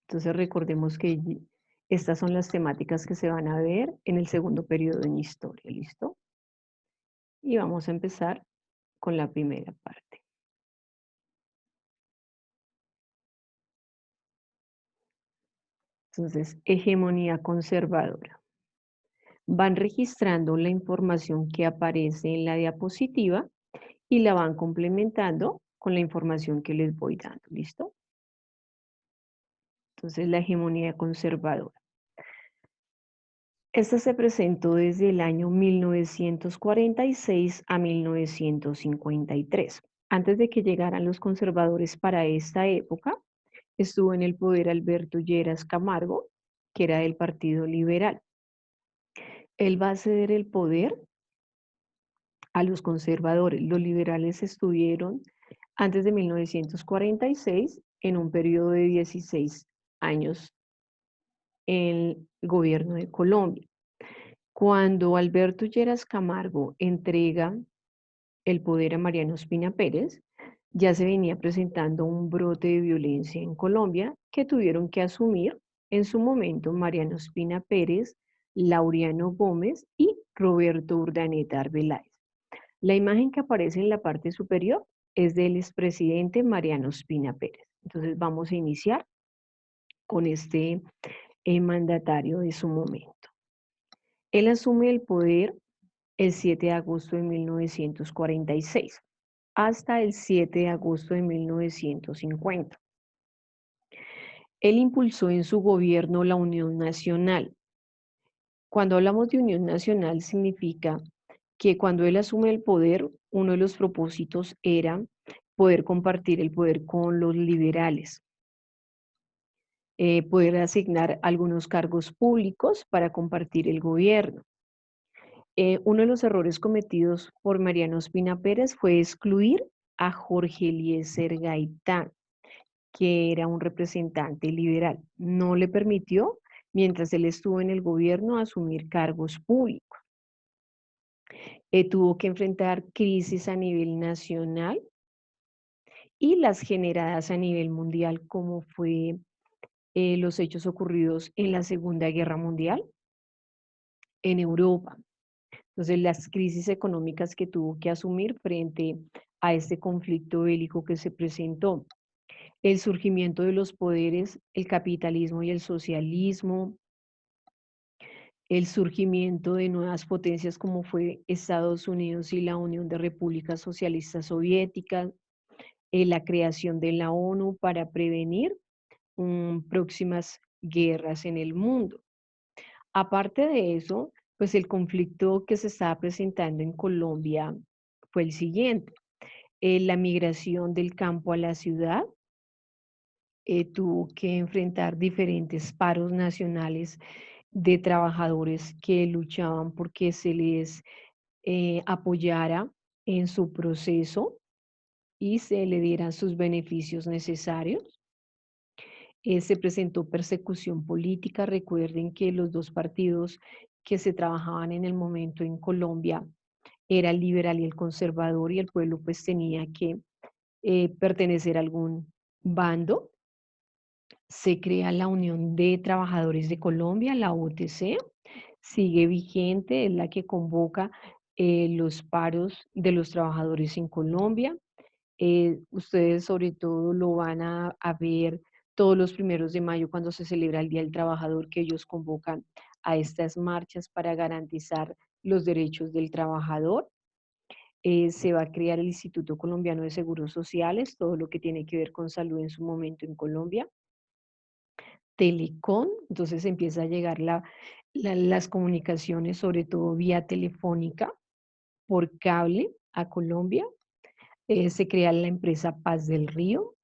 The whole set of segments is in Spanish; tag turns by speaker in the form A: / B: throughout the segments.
A: Entonces recordemos que estas son las temáticas que se van a ver en el segundo periodo en historia, ¿listo? Y vamos a empezar con la primera parte. Entonces, hegemonía conservadora. Van registrando la información que aparece en la diapositiva y la van complementando con la información que les voy dando, ¿listo? Entonces, la hegemonía conservadora. Esta se presentó desde el año 1946 a 1953. Antes de que llegaran los conservadores para esta época, estuvo en el poder Alberto Lleras Camargo, que era del Partido Liberal. Él va a ceder el poder a los conservadores. Los liberales estuvieron antes de 1946 en un periodo de 16 años en el gobierno de Colombia. Cuando Alberto Lleras Camargo entrega el poder a Mariano Ospina Pérez, ya se venía presentando un brote de violencia en Colombia que tuvieron que asumir en su momento Mariano Ospina Pérez, Laureano Gómez y Roberto Urdaneta Arbeláez. La imagen que aparece en la parte superior es del expresidente Mariano Ospina Pérez. Entonces vamos a iniciar con este mandatario de su momento. Él asume el poder el 7 de agosto de 1946 hasta el 7 de agosto de 1950. Él impulsó en su gobierno la Unión Nacional. Cuando hablamos de Unión Nacional significa que cuando él asume el poder, uno de los propósitos era poder compartir el poder con los liberales, poder asignar algunos cargos públicos para compartir el gobierno. Uno de los errores cometidos por Mariano Ospina Pérez fue excluir a Jorge Eliezer Gaitán, que era un representante liberal. No le permitió, mientras él estuvo en el gobierno, asumir cargos públicos. Tuvo que enfrentar crisis a nivel nacional y las generadas a nivel mundial, como fue los hechos ocurridos en la Segunda Guerra Mundial en Europa. Entonces, las crisis económicas que tuvo que asumir frente a este conflicto bélico que se presentó. El surgimiento de los poderes, el capitalismo y el socialismo, el surgimiento de nuevas potencias como fue Estados Unidos y la Unión de Repúblicas Socialistas Soviéticas, la creación de la ONU para prevenir próximas guerras en el mundo. Aparte de eso, pues el conflicto que se estaba presentando en Colombia fue el siguiente. La migración del campo a la ciudad, tuvo que enfrentar diferentes paros nacionales de trabajadores que luchaban porque se les apoyara en su proceso y se le dieran sus beneficios necesarios. Se presentó persecución política. Recuerden que los dos partidos que se trabajaban en el momento en Colombia era el liberal y el conservador, y el pueblo pues tenía que pertenecer a algún bando. Se crea la Unión de Trabajadores de Colombia, la UTC, sigue vigente, es la que convoca los paros de los trabajadores en Colombia. Ustedes sobre todo lo van a ver todos los primeros de mayo cuando se celebra el Día del Trabajador, que ellos convocan a estas marchas para garantizar los derechos del trabajador. Se va a crear el Instituto Colombiano de Seguros Sociales, todo lo que tiene que ver con salud en su momento en Colombia. Telecom, entonces empieza a llegar las comunicaciones, sobre todo vía telefónica, por cable a Colombia. Se crea la empresa Paz del Río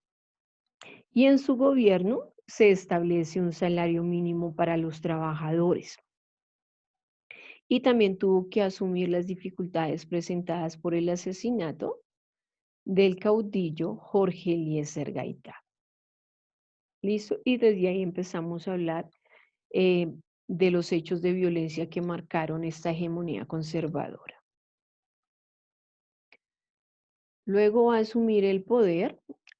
A: y en su gobierno se establece un salario mínimo para los trabajadores. Y también tuvo que asumir las dificultades presentadas por el asesinato del caudillo Jorge Eliezer Gaitán. ¿Listo? Y desde ahí empezamos a hablar de los hechos de violencia que marcaron esta hegemonía conservadora. Luego va a asumir el poder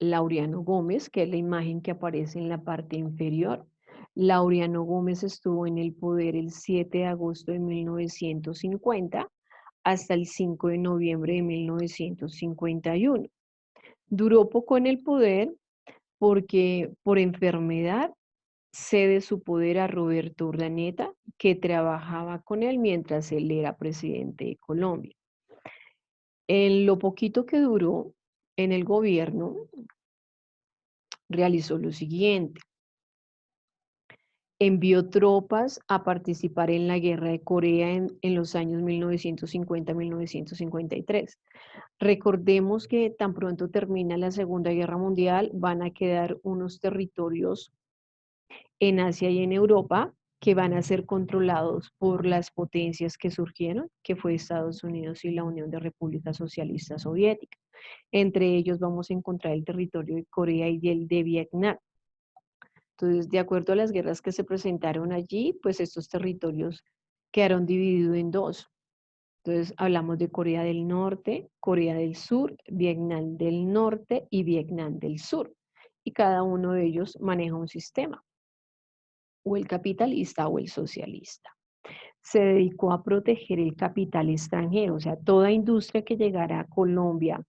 A: Laureano Gómez, que es la imagen que aparece en la parte inferior. Laureano Gómez estuvo en el poder el 7 de agosto de 1950 hasta el 5 de noviembre de 1951. Duró poco en el poder porque por enfermedad cede su poder a Roberto Urdaneta, que trabajaba con él mientras él era presidente de Colombia. En lo poquito que duró en el gobierno, realizó lo siguiente. Envió tropas a participar en la guerra de Corea en los años 1950-1953. Recordemos que tan pronto termina la Segunda Guerra Mundial, van a quedar unos territorios en Asia y en Europa que van a ser controlados por las potencias que surgieron, que fue Estados Unidos y la Unión de Repúblicas Socialistas Soviéticas. Entre ellos vamos a encontrar el territorio de Corea y el de Vietnam. Entonces, de acuerdo a las guerras que se presentaron allí, pues estos territorios quedaron divididos en dos. Entonces, hablamos de Corea del Norte, Corea del Sur, Vietnam del Norte y Vietnam del Sur. Y cada uno de ellos maneja un sistema, o el capitalista o el socialista. Se dedicó a proteger el capital extranjero, o sea, toda industria que llegara a Colombia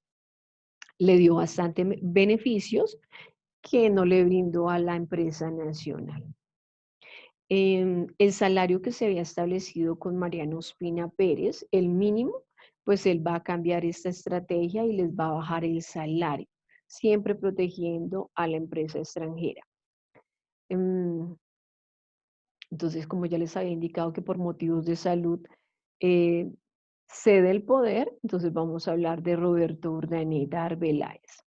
A: le dio bastantes beneficios que no le brindó a la empresa nacional. El salario que se había establecido con Mariano Ospina Pérez, el mínimo, pues él va a cambiar esta estrategia y les va a bajar el salario, siempre protegiendo a la empresa extranjera. Em, Entonces, como ya les había indicado que por motivos de salud eh, cede el poder, entonces vamos a hablar de Roberto Urdaneta Arbeláez.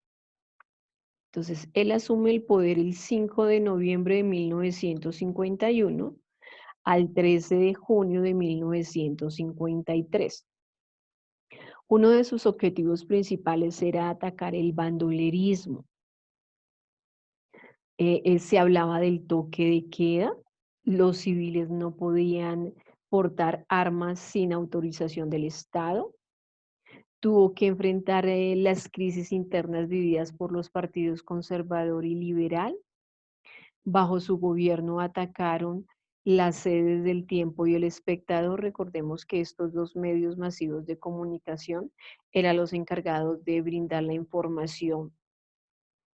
A: Entonces, él asume el poder el 5 de noviembre de 1951 al 13 de junio de 1953. Uno de sus objetivos principales era atacar el bandolerismo. Se hablaba del toque de queda. Los civiles no podían portar armas sin autorización del Estado. Tuvo que enfrentar las crisis internas vividas por los partidos conservador y liberal. Bajo su gobierno atacaron las sedes del Tiempo y El Espectador. Recordemos que estos dos medios masivos de comunicación eran los encargados de brindar la información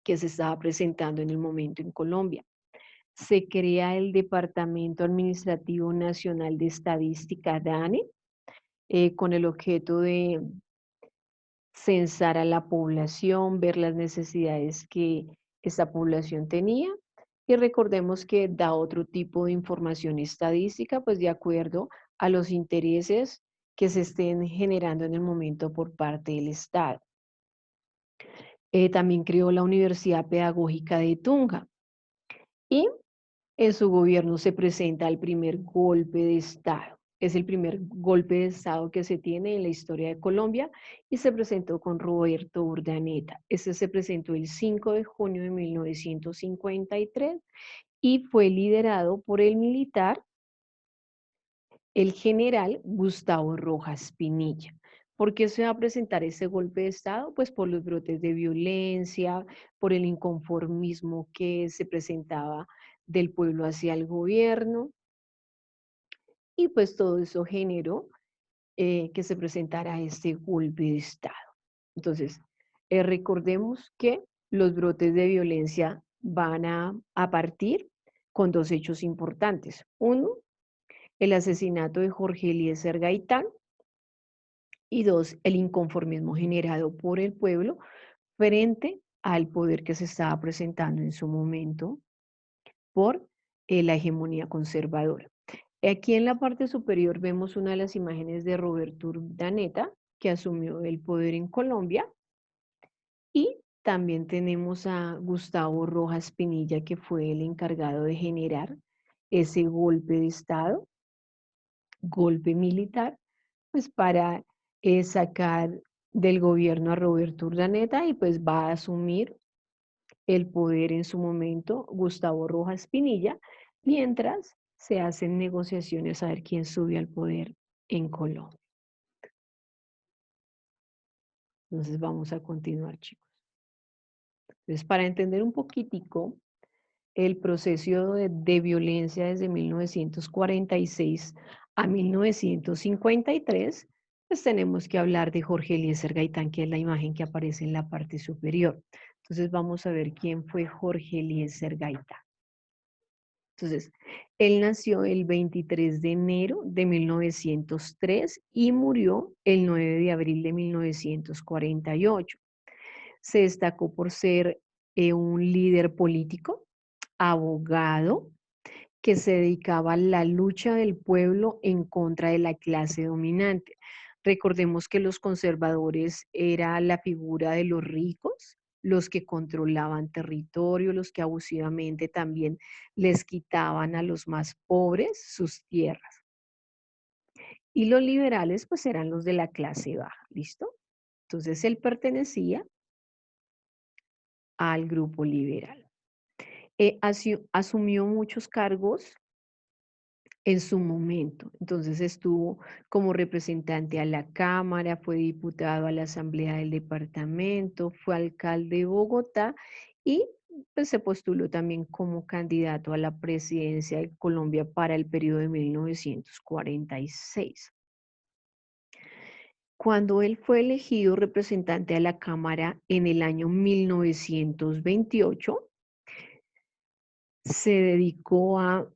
A: que se estaba presentando en el momento en Colombia. Se crea el Departamento Administrativo Nacional de Estadística, DANE, con el objeto de censar a la población, ver las necesidades que esta población tenía. Y recordemos que da otro tipo de información estadística, pues de acuerdo a los intereses que se estén generando en el momento por parte del Estado. También creó la Universidad Pedagógica de Tunja y en su gobierno se presenta el primer golpe de Estado. Es el primer golpe de Estado que se tiene en la historia de Colombia y se presentó con Roberto Urdaneta. Este se presentó el 5 de junio de 1953 y fue liderado por el militar, el general Gustavo Rojas Pinilla. ¿Por qué se va a presentar ese golpe de Estado? Pues por los brotes de violencia, por el inconformismo que se presentaba del pueblo hacia el gobierno, y pues todo eso generó que se presentara este golpe de Estado. Entonces, recordemos que los brotes de violencia van a partir con dos hechos importantes. Uno, el asesinato de Jorge Eliezer Gaitán, y dos, el inconformismo generado por el pueblo frente al poder que se estaba presentando en su momento por la hegemonía conservadora. Aquí en la parte superior vemos una de las imágenes de Roberto Urdaneta, que asumió el poder en Colombia, y también tenemos a Gustavo Rojas Pinilla, que fue el encargado de generar ese golpe de Estado, golpe militar, pues para sacar del gobierno a Roberto Urdaneta, y pues va a asumir el poder en su momento Gustavo Rojas Pinilla, mientras se hacen negociaciones a ver quién sube al poder en Colombia. Entonces vamos a continuar, chicos. Entonces, para entender un poquitico el proceso de violencia desde 1946 a 1953, pues tenemos que hablar de Jorge Eliezer Gaitán, que es la imagen que aparece en la parte superior. Entonces vamos a ver quién fue Jorge Eliezer Gaitán. Entonces, él nació el 23 de enero de 1903 y murió el 9 de abril de 1948. Se destacó por ser un líder político, abogado, que se dedicaba a la lucha del pueblo en contra de la clase dominante. Recordemos que los conservadores era la figura de los ricos, los que controlaban territorio, los que abusivamente también les quitaban a los más pobres sus tierras. Y los liberales pues eran los de la clase baja, ¿listo? Entonces él pertenecía al grupo liberal. Asumió muchos cargos en su momento. Entonces estuvo como representante a la Cámara, fue diputado a la Asamblea del Departamento, fue alcalde de Bogotá y pues, se postuló también como candidato a la presidencia de Colombia para el periodo de 1946. Cuando él fue elegido representante a la Cámara en el año 1928, se dedicó a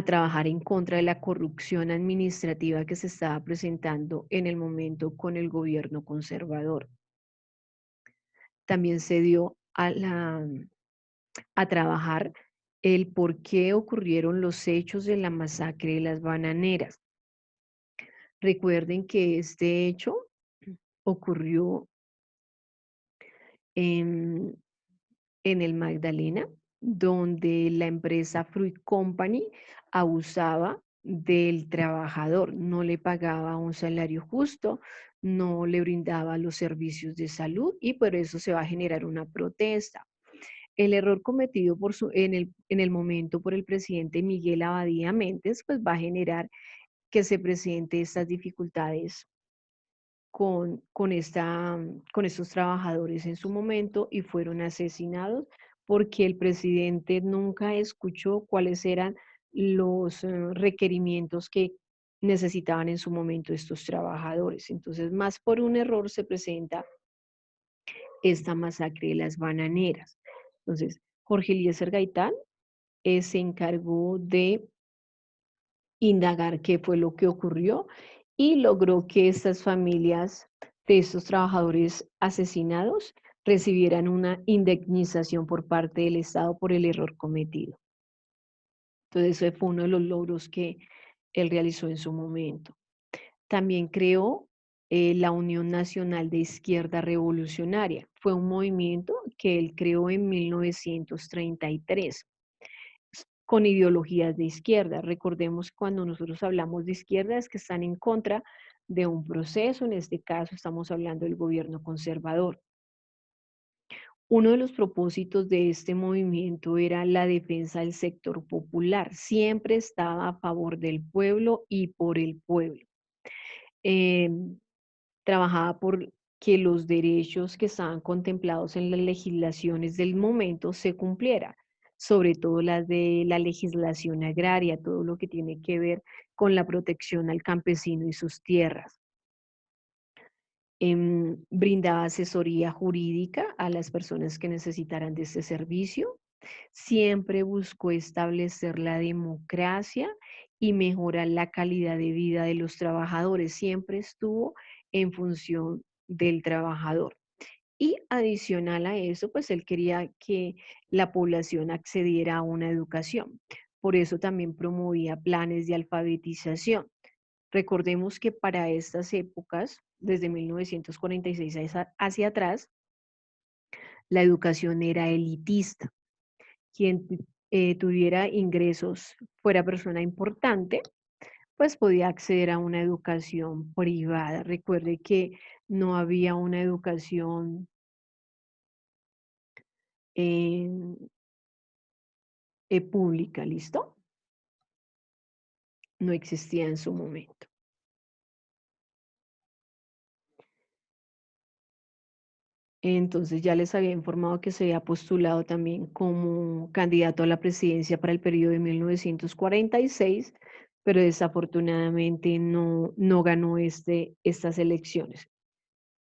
A: trabajar en contra de la corrupción administrativa que se estaba presentando en el momento con el gobierno conservador. También se dio a trabajar el por qué ocurrieron los hechos de la masacre de las bananeras. Recuerden que este hecho ocurrió en el Magdalena, donde la empresa Fruit Company abusaba del trabajador, no le pagaba un salario justo, no le brindaba los servicios de salud y por eso se va a generar una protesta. El error cometido en el momento por el presidente Miguel Abadía Méndez, pues va a generar que se presente estas dificultades con estos trabajadores en su momento y fueron asesinados porque el presidente nunca escuchó cuáles eran los requerimientos que necesitaban en su momento estos trabajadores. Entonces, más por un error se presenta esta masacre de las bananeras. Entonces, Jorge Eliezer Gaitán se encargó de indagar qué fue lo que ocurrió y logró que estas familias de estos trabajadores asesinados recibieran una indemnización por parte del Estado por el error cometido. Entonces, ese fue uno de los logros que él realizó en su momento. También creó la Unión Nacional de Izquierda Revolucionaria. Fue un movimiento que él creó en 1933 con ideologías de izquierda. Recordemos cuando nosotros hablamos de izquierda es que están en contra de un proceso, en este caso estamos hablando del gobierno conservador. Uno de los propósitos de este movimiento era la defensa del sector popular. Siempre estaba a favor del pueblo y por el pueblo. Eh, Trabajaba por que los derechos que estaban contemplados en las legislaciones del momento se cumplieran, sobre todo las de la legislación agraria, todo lo que tiene que ver con la protección al campesino y sus tierras. Brindaba asesoría jurídica a las personas que necesitaran de este servicio. Siempre buscó establecer la democracia y mejorar la calidad de vida de los trabajadores. Siempre estuvo en función del trabajador. Y adicional a eso, pues él quería que la población accediera a una educación. Por eso también promovía planes de alfabetización. Recordemos que para estas épocas, desde 1946 hacia atrás, la educación era elitista. Quien tuviera ingresos, fuera persona importante, pues podía acceder a una educación privada. Recuerde que no había una educación eh, pública, ¿listo? No existía en su momento. Entonces ya les había informado que se había postulado también como candidato a la presidencia para el periodo de 1946, pero desafortunadamente no ganó estas elecciones.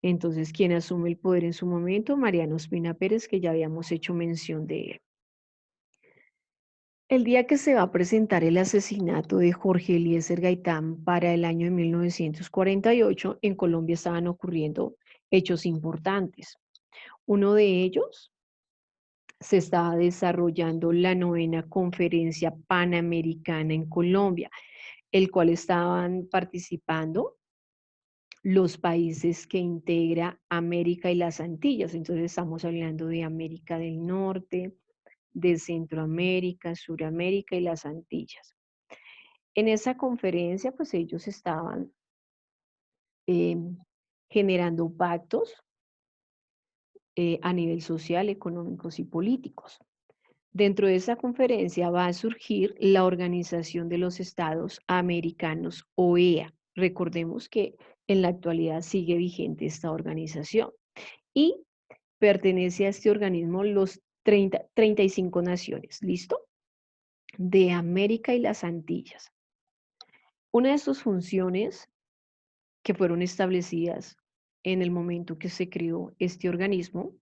A: Entonces, quien asume el poder en su momento, Mariano Ospina Pérez, que ya habíamos hecho mención de él. El día que se va a presentar el asesinato de Jorge Eliezer Gaitán para el año de 1948, en Colombia estaban ocurriendo hechos importantes. Uno de ellos, se estaba desarrollando la novena conferencia panamericana en Colombia, el cual estaban participando los países que integra América y las Antillas. Entonces estamos hablando de América del Norte, de Centroamérica, Suramérica y las Antillas. En esa conferencia, pues ellos estaban eh, generando pactos a nivel social, económicos y políticos. Dentro de esa conferencia va a surgir la Organización de los Estados Americanos, OEA. Recordemos que en la actualidad sigue vigente esta organización y pertenece a este organismo los 35 naciones, ¿listo? De América y las Antillas. Una de sus funciones que fueron establecidas en el momento que se creó este organismo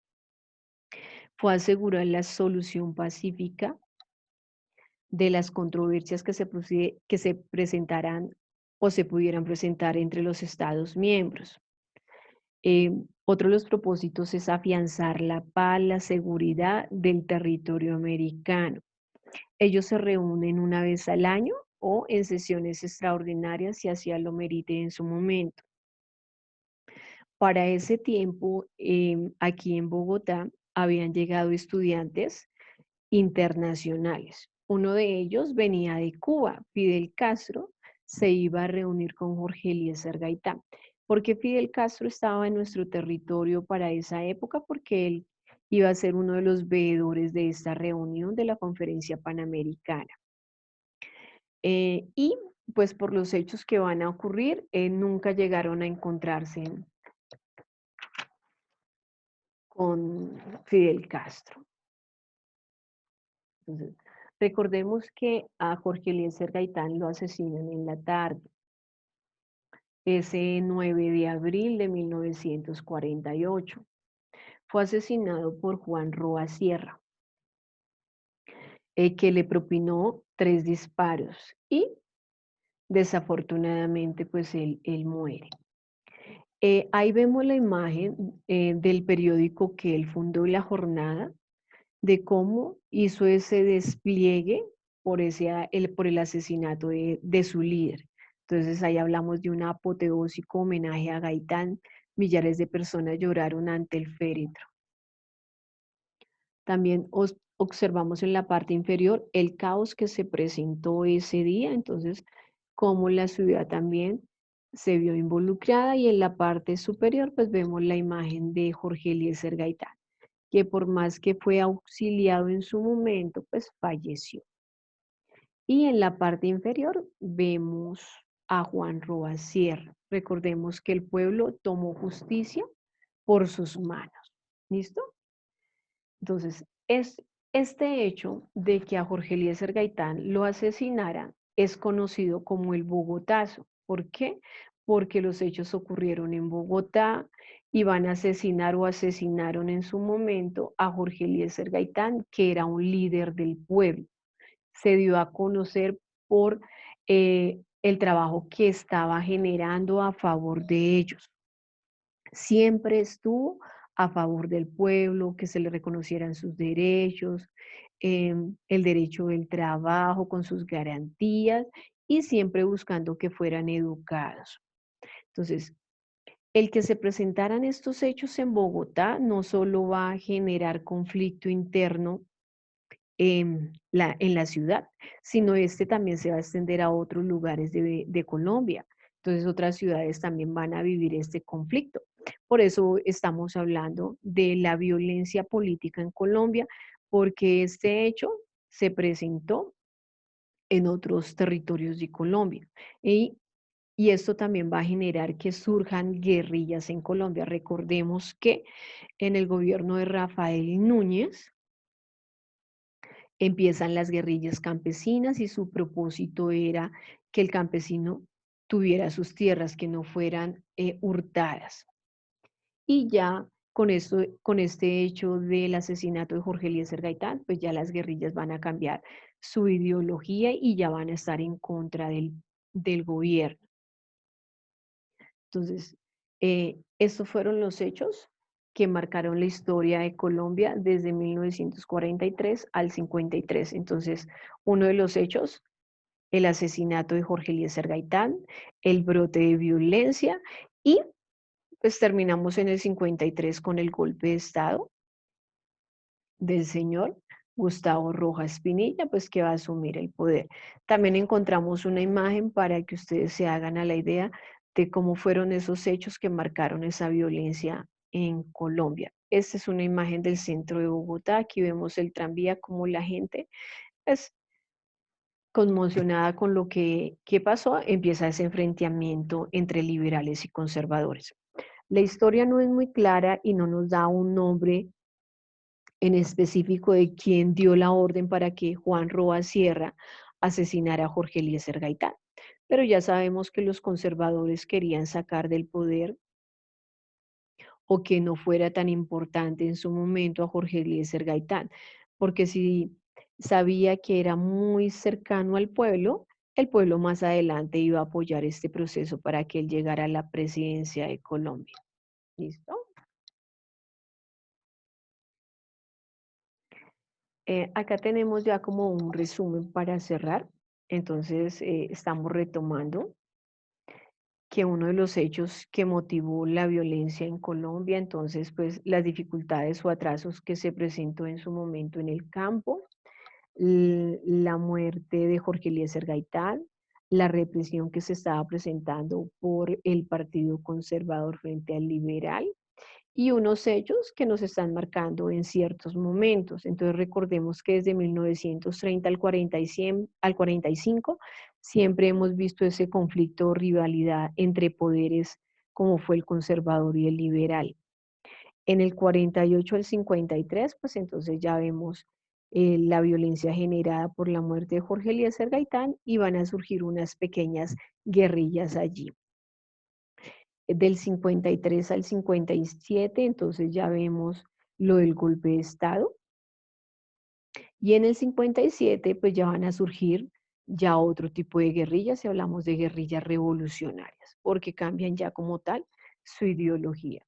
A: fue asegurar la solución pacífica de las controversias que se presentarán o se pudieran presentar entre los Estados miembros. Otro de los propósitos es afianzar la paz, la seguridad del territorio americano. Ellos se reúnen una vez al año o en sesiones extraordinarias si así lo merite en su momento. Para ese tiempo, aquí en Bogotá, habían llegado estudiantes internacionales. Uno de ellos venía de Cuba, Fidel Castro se iba a reunir con Jorge Eliezer Gaitán. ¿Por qué Fidel Castro estaba en nuestro territorio para esa época? Porque él iba a ser uno de los veedores de esta reunión de la Conferencia Panamericana. Y pues por los hechos que van a ocurrir, nunca llegaron a encontrarse con Fidel Castro. Entonces, recordemos que a Jorge Eliezer Gaitán lo asesinan en la tarde, ese 9 de abril de 1948. Fue asesinado por Juan Roa Sierra, que le propinó 3 disparos y desafortunadamente pues él muere. Ahí vemos la imagen del periódico que él fundó, La Jornada, de cómo hizo ese despliegue por el asesinato de su líder. Entonces ahí hablamos de un apoteósico homenaje a Gaitán. Millares de personas lloraron ante el féretro. También observamos en la parte inferior el caos que se presentó ese día, entonces cómo la ciudad también se vio involucrada, y en la parte superior pues vemos la imagen de Jorge Eliezer Gaitán, que por más que fue auxiliado en su momento, pues falleció. Y en la parte inferior vemos a Juan Roa Sierra. Recordemos que el pueblo tomó justicia por sus manos. ¿Listo? Entonces, este hecho de que a Jorge Eliezer Gaitán lo asesinaran es conocido como el Bogotazo. ¿Por qué? Porque los hechos ocurrieron en Bogotá y van a asesinar o asesinaron en su momento a Jorge Eliezer Gaitán, que era un líder del pueblo. Se dio a conocer por el trabajo que estaba generando a favor de ellos. Siempre estuvo a favor del pueblo, que se le reconocieran sus derechos, el derecho del trabajo con sus garantías y siempre buscando que fueran educados. Entonces, el que se presentaran estos hechos en Bogotá no solo va a generar conflicto interno en la ciudad, sino este también se va a extender a otros lugares de Colombia. Entonces otras ciudades también van a vivir este conflicto. Por eso estamos hablando de la violencia política en Colombia, porque este hecho se presentó en otros territorios de Colombia. Y Y esto también va a generar que surjan guerrillas en Colombia. Recordemos que en el gobierno de Rafael Núñez empiezan las guerrillas campesinas y su propósito era que el campesino tuviera sus tierras, que no fueran hurtadas. Y ya con esto, con este hecho del asesinato de Jorge Eliezer Gaitán, pues ya las guerrillas van a cambiar su ideología y ya van a estar en contra del gobierno. Entonces, estos fueron los hechos que marcaron la historia de Colombia desde 1943 al 53. Entonces, uno de los hechos, el asesinato de Jorge Eliezer Gaitán, el brote de violencia y pues terminamos en el 53 con el golpe de Estado del señor Gustavo Rojas Pinilla, pues que va a asumir el poder. También encontramos una imagen para que ustedes se hagan a la idea de cómo fueron esos hechos que marcaron esa violencia en Colombia. Esta es una imagen del centro de Bogotá. Aquí vemos el tranvía, como la gente es conmocionada con lo que pasó, empieza ese enfrentamiento entre liberales y conservadores. La historia no es muy clara y no nos da un nombre en específico de quién dio la orden para que Juan Roa Sierra asesinara a Jorge Eliezer Gaitán. Pero ya sabemos que los conservadores querían sacar del poder o que no fuera tan importante en su momento a Jorge Eliezer Gaitán, porque si sabía que era muy cercano al pueblo, el pueblo más adelante iba a apoyar este proceso para que él llegara a la presidencia de Colombia. ¿Listo? Acá tenemos ya como un resumen para cerrar. Entonces, estamos retomando que uno de los hechos que motivó la violencia en Colombia, entonces, pues las dificultades o atrasos que se presentó en su momento en el campo, la muerte de Jorge Eliezer Gaitán, la represión que se estaba presentando por el Partido Conservador frente al liberal, y unos hechos que nos están marcando en ciertos momentos. Entonces recordemos que desde 1930 al 45 siempre hemos visto ese conflicto o rivalidad entre poderes como fue el conservador y el liberal. En el 48 al 53, pues entonces ya vemos la violencia generada por la muerte de Jorge Eliezer Gaitán y van a surgir unas pequeñas guerrillas allí. Del 53 al 57, entonces ya vemos lo del golpe de Estado. Y en el 57, pues ya van a surgir ya otro tipo de guerrillas, si hablamos de guerrillas revolucionarias, porque cambian ya como tal su ideología.